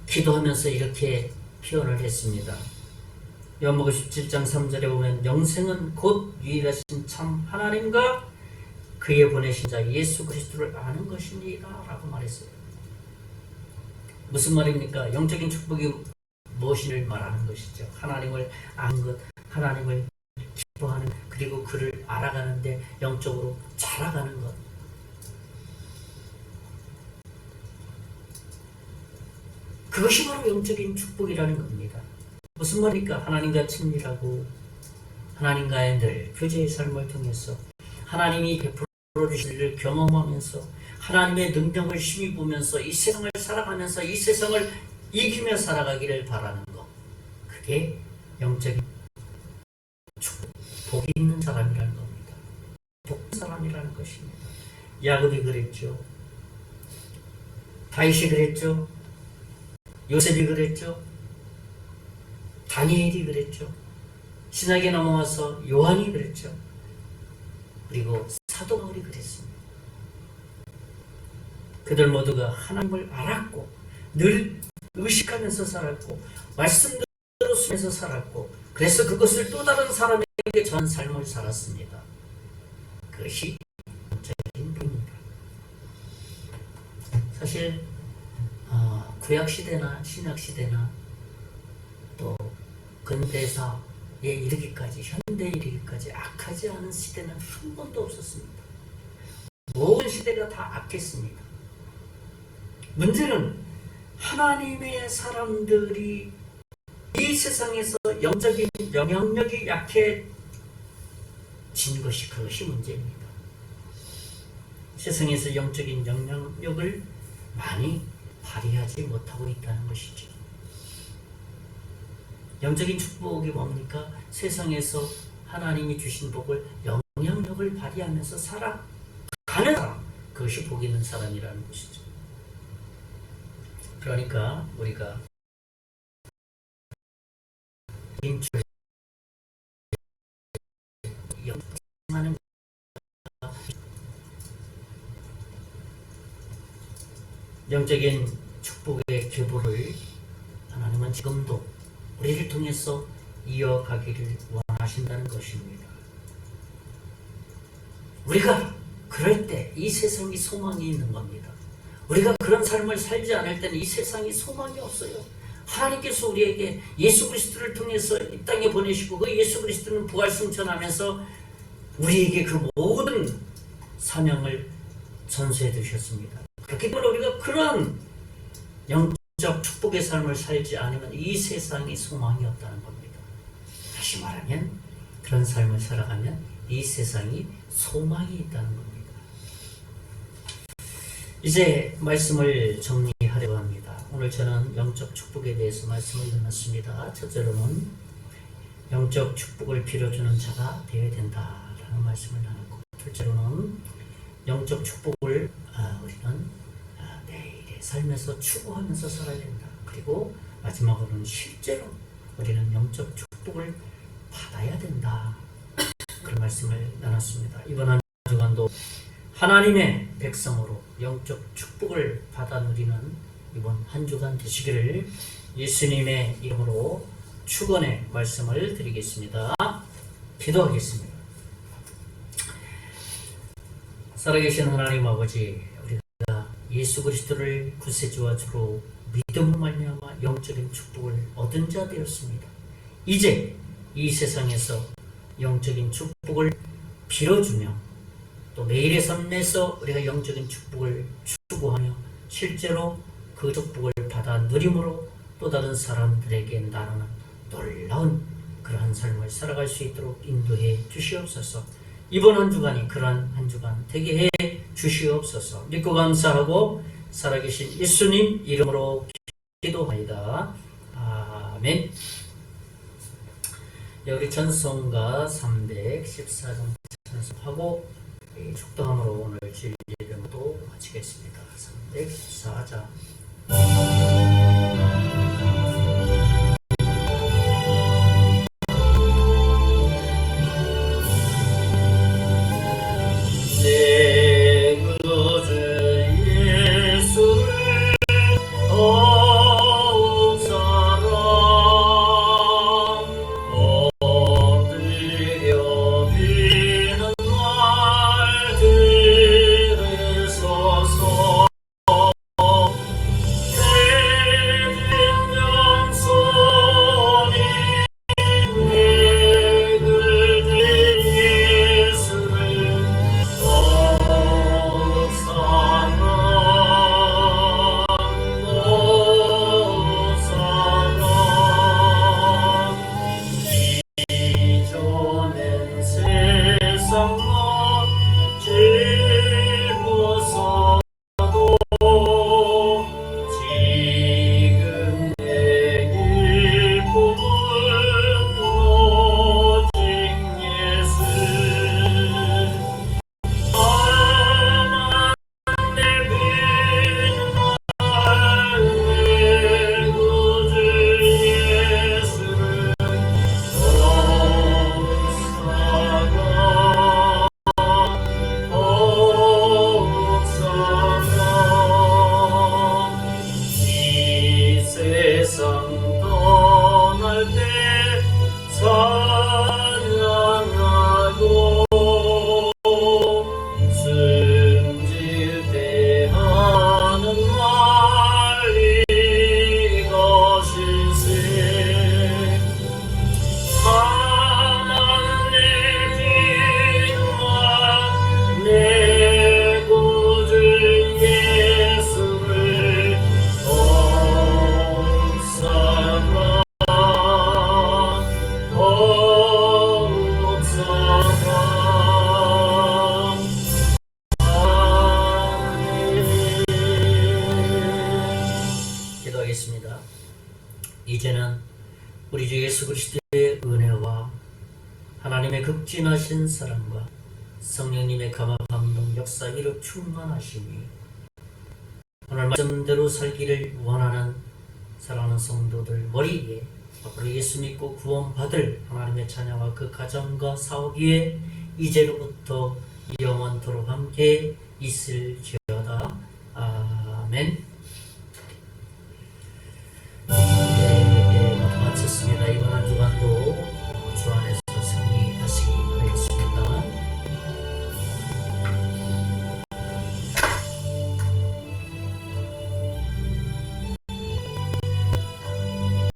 기도하면서 이렇게 표현을 했습니다. 요한복음 17장 3절에 보면 영생은 곧 유일하신 참 하나님과 그의 보내신 자 예수 그리스도를 아는 것이니라 라고 말했어요. 무슨 말입니까? 영적인 축복이 무엇을 말하는 것이죠? 하나님을 아는 것, 하나님을 기뻐하는, 그리고 그를 알아가는데 영적으로 자라가는 것. 그것이 바로 영적인 축복이라는 겁니다. 무슨 말입니까? 하나님과 친밀하고 하나님과의 늘 교제의 삶을 통해서 하나님이 베풀어 주신 일을 경험하면서 하나님의 능력을 힘입으면서 이 세상을 살아가면서 이 세상을 이기며 살아가기를 바라는 것. 그게 영적인 축복, 복이 있는 사람이라는 겁니다. 복 사람이라는 것입니다. 야곱이 그랬죠. 다윗이 그랬죠. 요셉이 그랬죠. 다니엘이 그랬죠. 신약에 넘어와서 요한이 그랬죠. 그리고 사도 바울이 그랬습니다. 그들 모두가 하나님을 알았고 늘 의식하면서 살았고 말씀대로 순해서 살았고 그래서 그것을 또 다른 사람에게 전한 삶을 살았습니다. 그것이 영적인 복입니다. 사실 구약시대나 신약시대나 또 근대사에 이르기까지 현대에 이르기까지 악하지 않은 시대는 한 번도 없었습니다. 모든 시대가 다 악했습니다. 문제는 하나님의 사람들이 이 세상에서 영적인 영향력이 약해진 것이 그것이 문제입니다. 세상에서 영적인 영향력을 많이 발휘하지 못하고 있다는 것이죠. 영적인 축복이 뭡니까? 세상에서 하나님이 주신 복을 영향력을 발휘하면서 살아가는 사람, 그것이 복 있는 사람이라는 것이죠. 그러니까 우리가 영하는 영적인 축복의 계보를 하나님은 지금도 우리를 통해서 이어가기를 원하신다는 것입니다. 우리가 그럴 때 이 세상이 소망이 있는 겁니다. 우리가 그런 삶을 살지 않을 때는 이 세상이 소망이 없어요. 하나님께서 우리에게 예수 그리스도를 통해서 이 땅에 보내시고 그 예수 그리스도는 부활승천하면서 우리에게 그 모든 사명을 전수해 두셨습니다. 그렇기 때문에 우리가 그런 영적 축복의 삶을 살지 않으면 이 세상에 소망이 없다는 겁니다. 다시 말하면 그런 삶을 살아가면 이 세상이 소망이 있다는 겁니다. 이제 말씀을 정리하려고 합니다. 오늘 저는 영적 축복에 대해서 말씀을 나눴습니다. 첫째로는 영적 축복을 빌어주는 자가 되어야 된다라는 말씀을 나눴고, 둘째로는 영적 축복을 우리는 매일의 삶에서 추구하면서 살아야 된다. 그리고 마지막으로는 실제로 우리는 영적 축복을 받아야 된다. 그런 말씀을 나눴습니다. 이번 한 주간도 하나님의 백성으로 영적 축복을 받아 누리는 이번 한 주간 되시기를 예수님의 이름으로 축원의 말씀을 드리겠습니다. 기도하겠습니다. 살아계신 하나님 아버지, 우리가 예수 그리스도를 구세주와 주로 믿음으로 말미암아 영적인 축복을 얻은 자 되었습니다. 이제 이 세상에서 영적인 축복을 빌어주며 또 매일의 삶에서 우리가 영적인 축복을 추구하며 실제로 그 축복을 받아 누림으로 또 다른 사람들에게 나누는 놀라운 그러한 삶을 살아갈 수 있도록 인도해 주시옵소서. 이번 한 주간이 그러한 한 주간 되게 해 주시옵소서. 믿고 감사하고 살아계신 예수님 이름으로 기도하이다. 아멘. 우리 찬송가 314장 찬송하고 축도함으로 오늘 진리를 모두 마치겠습니다. 마치겠습니다. 304장. 내 구주 예수를 더욱 사랑 엎드려 비는 말 들으소서. 내 진정손이 내 글들 예수를 더욱 사랑 더욱 사랑. 이전엔 세상과 짊어서도 지금 내 기쁨은 오직 예수. 다만 내 빈말 내 구주 예수를 더욱 사랑 더욱 사랑. 이 세상 떠날 때 찬양하고 숨질 때 하는 말 이것일세. 다만 내 빈말 내 구주 예수를 더욱 사랑 더욱 사랑. 기도하겠습니다. 이제는 우리 주 예수 그리스도의 은혜와 하나님의 극진하신 사랑과 성령님의 감화 감동 역사 위로 충만하시니 오늘 말씀대로 살기를 원하는 사랑하는 성도들 머리에 앞으로 예수 믿고 구원받을 하나님의 찬양과 그 가정과 사업 위에 이제로부터 영원토록 함께 있을지어다. 아멘.